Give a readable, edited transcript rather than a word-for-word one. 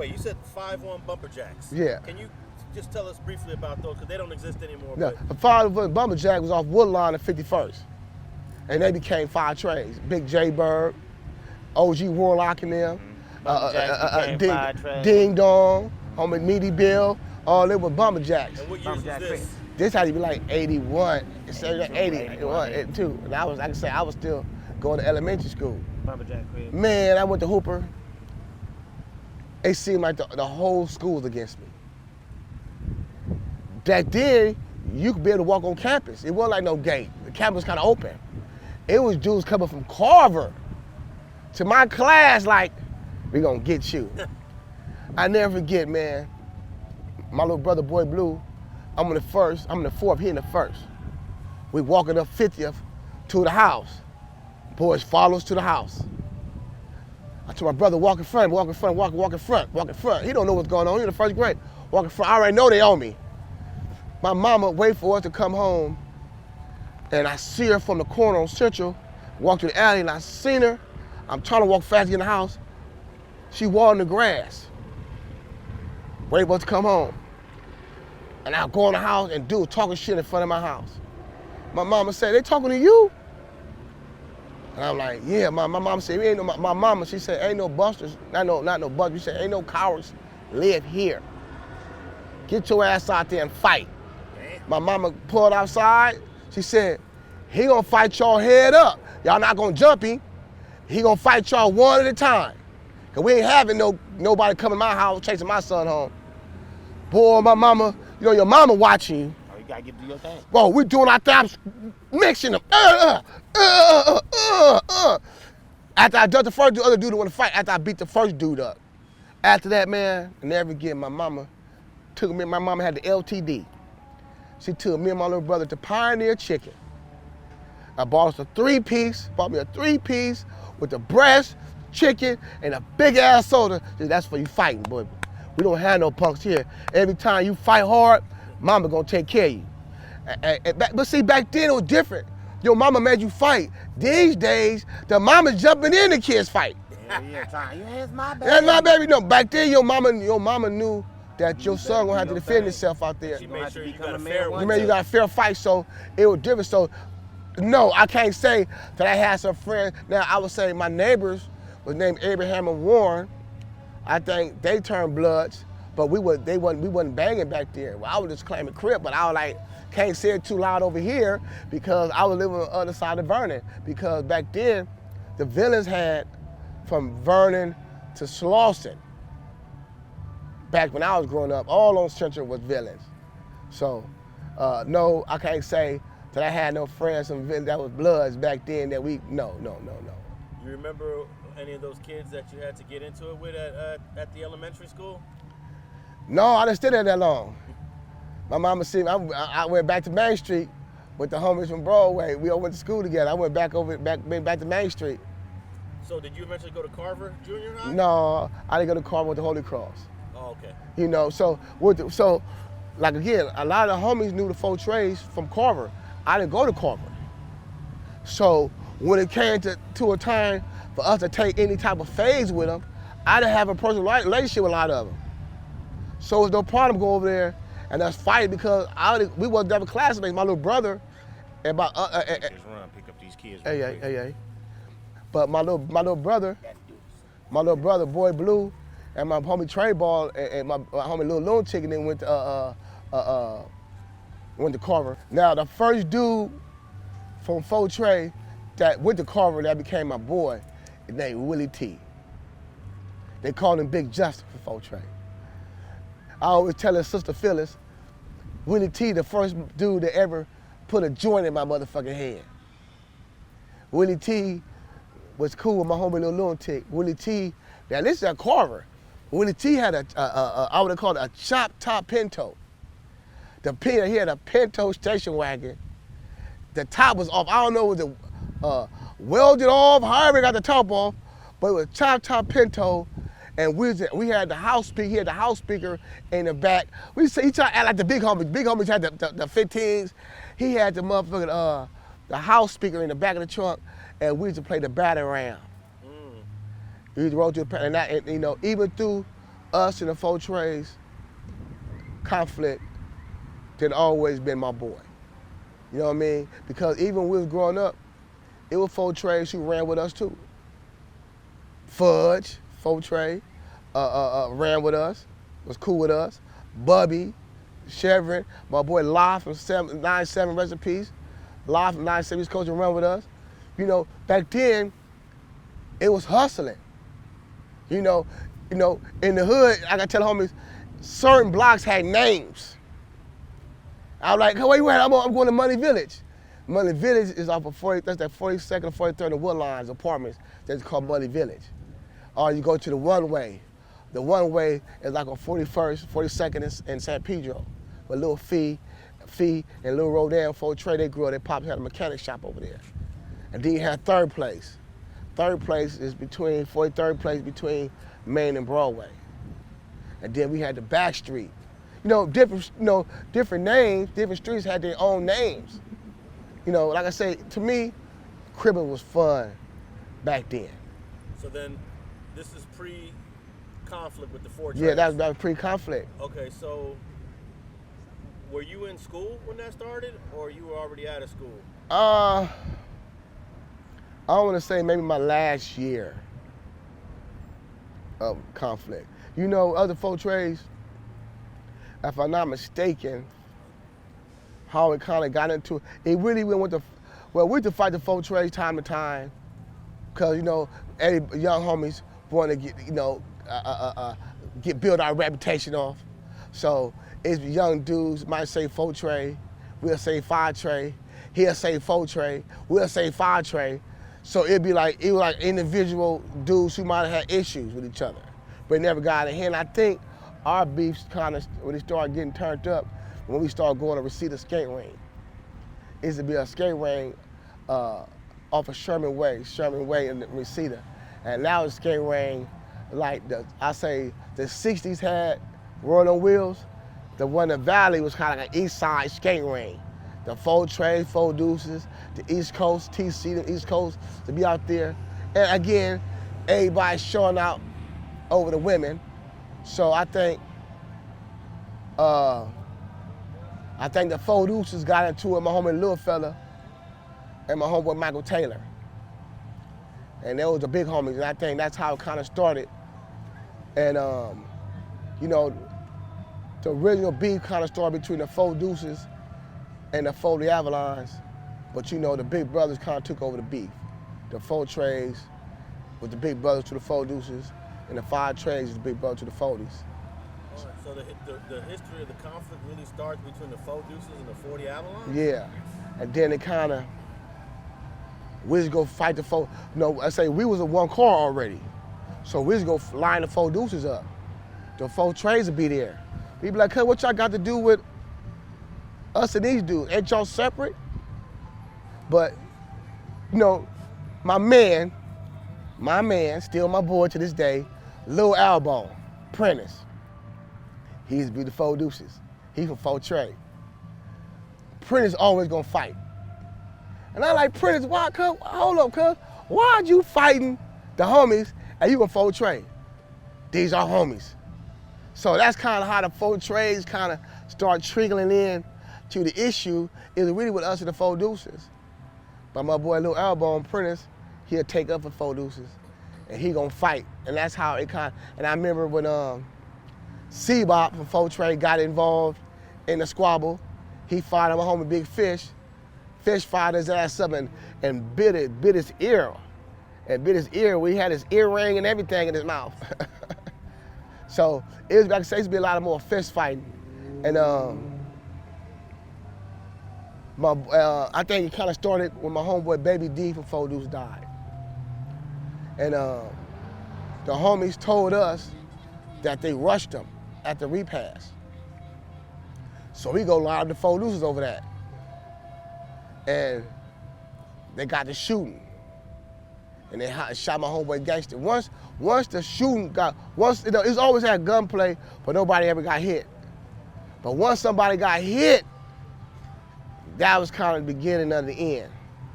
Wait, you said 5-1 bumper jacks. Yeah. Can you just tell us briefly about those? Because they don't exist anymore. No, But... the 5-1 bumper jack was off Woodline at 51st. And they became 5 trays. Big J Bird, OG Warlock in them, Ding Dong, Homie Meaty Bill, all they were bumper jacks. And what years was this? This had to be like 81, it's 81, 82. And I was, like I said, I was still going to elementary school. Bumper jack crib. Man, I went to Hooper. It seemed like the whole school was against me. Back then, you could be able to walk on campus. It wasn't like no gate. The campus was kind of open. It was dudes coming from Carver to my class like, we gonna get you. I never forget, man, my little brother, Boy Blue, I'm in the fourth, he in the first. We walking up 50th to the house. Boys follow us to the house. I told my brother, walk in front. He don't know what's going on, he in the first grade. Walk in front, I already know they on me. My mama wait for us to come home, and I see her from the corner on Central, walk through the alley, and I seen her. I'm trying to walk fast to get in the house. She walking the grass, wait for us to come home. And I go in the house and dude talking shit in front of my house. My mama said, they talking to you? And I'm like, yeah, my mama said, ain't no, my mama, she said, ain't no busters, not no busters. She said, ain't no cowards live here. Get your ass out there and fight. My mama pulled outside. She said, he gonna fight y'all head up. Y'all not gonna jump him. He gonna fight y'all one at a time. Cause we ain't having nobody coming to my house chasing my son home. Boy, my mama, you know your mama watching you. Oh, you gotta get to your thing. Bro, we doing our thing, mixing them. After I ducked the first dude, the other dude wanna fight. After I beat the first dude up. After that, man, I never forget, my mama took me, my mama had the LTD. She took me and my little brother to Pioneer Chicken. I bought us a 3-piece, bought me a 3-piece with the breast, chicken, and a big ass soda. That's for you fighting, boy. We don't have no punks here. Every time you fight hard, mama gonna take care of you. But see, back then it was different. Your mama made you fight. These days, the mama's jumping in the kids' fight. Yeah, that's my baby. That's my baby. No, back then your mama knew that your son gonna have to defend himself out there. She made sure you got a fair one. You made you got a fair fight, so it was different. So, no, I can't say that I had some friends. Now, I would say my neighbors was named Abraham and Warren. I think they turned bloods, but we wasn't banging back there. Well, I was just claiming Crip, but I was like, can't say it too loud over here because I was living on the other side of Vernon. Because back then, the villains had from Vernon to Slauson. Back when I was growing up, all on Central was villains. So, no, I can't say that I had no friends that was bloods back then that no. You remember any of those kids that you had to get into it with at the elementary school? No, I didn't stay there that long. My mama said, I went back to Main Street with the homies from Broadway. We all went to school together. I went back to Main Street. So did you eventually go to Carver Junior High? No, I didn't go to Carver with the Holy Cross. Oh, okay. You know, so like again, a lot of the homies knew the Four Trays from Carver. I didn't go to Carver. So when it came to a time for us to take any type of phase with them, I didn't have a personal relationship with a lot of them. So it was no problem going over there and us fight because we wasn't never classmates. My little brother and my just run, pick up these kids. hey. But my little brother, Boy Blue, and my homie Trey Ball and my homie Little Lunatic, and then went to Carver. Now the first dude from Four Tray that went to Carver that became my boy, his name Willie T. They called him Big Justin for Four Tray. I always tell his sister Phyllis, Willie T, the first dude that ever put a joint in my motherfucking head. Willie T was cool with my homie Little Lunatic. Willie T, now this is at Carver. Willie T had I would have called it a chop top Pinto. He had a Pinto station wagon. The top was off. I don't know, was it welded off, however it got the top off, but it was chop top Pinto. And we had the house speaker. He had the house speaker in the back. He tried to act like the big homies. Big homies had the 15s. He had the motherfucking the house speaker in the back of the trunk, and we used to play the battle round. We used to roll through the and you know, even through us and the Four Trays conflict that always been my boy. You know what I mean? Because even when we was growing up, it was Four Trays who ran with us too. Fudge, Four Tray, ran with us, was cool with us. Bubby, Chevron, my boy La from 97 rest in peace. La from 97 East Coast ran with us. You know, back then, it was hustling. You know, in the hood, I gotta tell homies, certain blocks had names. I was like, hey, where you at? I'm going to Money Village. Money Village is off of 40, that's that 42nd or 43rd and Woodlines apartments that's called Money Village. Or you go to the one way. The one way is like on 41st, 42nd and San Pedro. With Lil Fee and Lil Rodan, Four Tray, they grew up, their pops had a mechanic shop over there. And then you had Third Place. Third Place is between, 43rd place between Main and Broadway. And then we had the back street. Different names, different streets had their own names. Like I say, to me, cribbing was fun back then. So then, this is pre-conflict with the Four Trays? Yeah, that was pre-conflict. Okay, so were you in school when that started, or you were already out of school? I want to say maybe my last year of conflict. Other Four Trays, if I'm not mistaken, how it kind of got into it really went with we used to fight the Four Trays time to time, because every young homies want to build our reputation off. So it's young dudes might say Four Tray, we'll say Five Tray, he'll say Four Tray, we'll say Five Tray. So it was like individual dudes who might have had issues with each other, but never got in here. And I think our beefs kind of, when it started getting turned up, when we started going to Reseda skate ring. It used to be a skate ring off of Sherman Way in Reseda. And now it's a skate ring like the 60s had Rolling on Wheels. The one in the Valley was kind of like an east side skate ring. The Four Trays, Four Deuces, the East Coast, TC, the East Coast, to be out there. And again, everybody showing out over the women. So I think the Four Deuces got into it, my homie Lil Fella and my homeboy Michael Taylor. And they was the big homies, and I think that's how it kind of started. And the original beef kind of started between the Four Deuces and the Four Avalons, but the big brothers kind of took over the beef. The Four Trays was the big brothers to the Four Deuces, and the Five Trays is the big brother to the 40s. All right, so the history of the conflict really starts between the Four Deuces and the 40 Avalons? Yeah, and then it kind of, we just go fight the Four, I say we was in one car already, so we just go line the Four Deuces up. The Four Trays would be there. We be like, hey, what y'all got to do with us and these dudes? Ain't y'all separate? But, my man, still my boy to this day, Lil Albone, Prentice. He used to be the Four Deuces. He from Four Tray. Prentice always gonna fight. And I like, Prentice, why, cuz? Hold up, cuz. Why are you fighting the homies and you a Four Tray? These are homies. So that's kind of how the Four Trays kind of start trickling in to the issue. Is really with us and the Four Deuces. But my boy Lil Albone, Prentice, he'll take up for Four Deuces and he gonna fight. And that's how it kind of, and I remember when C-Bop from Four Tray got involved in the squabble, he fought my homie Big Fish. Fish fired his ass up and bit his ear. And bit his ear, we had his earring and everything in his mouth. So it was, like I say, it used to be a lot of more fist fighting. And I think it kind of started when my homeboy Baby D from Four Deuce died. And the homies told us that they rushed him at the repast. So we go line up the Four Deuces over that. And they got the shooting. And they shot my homeboy Gangster. Once the shooting it's always had gunplay, but nobody ever got hit. But once somebody got hit, that was kind of the beginning of the end.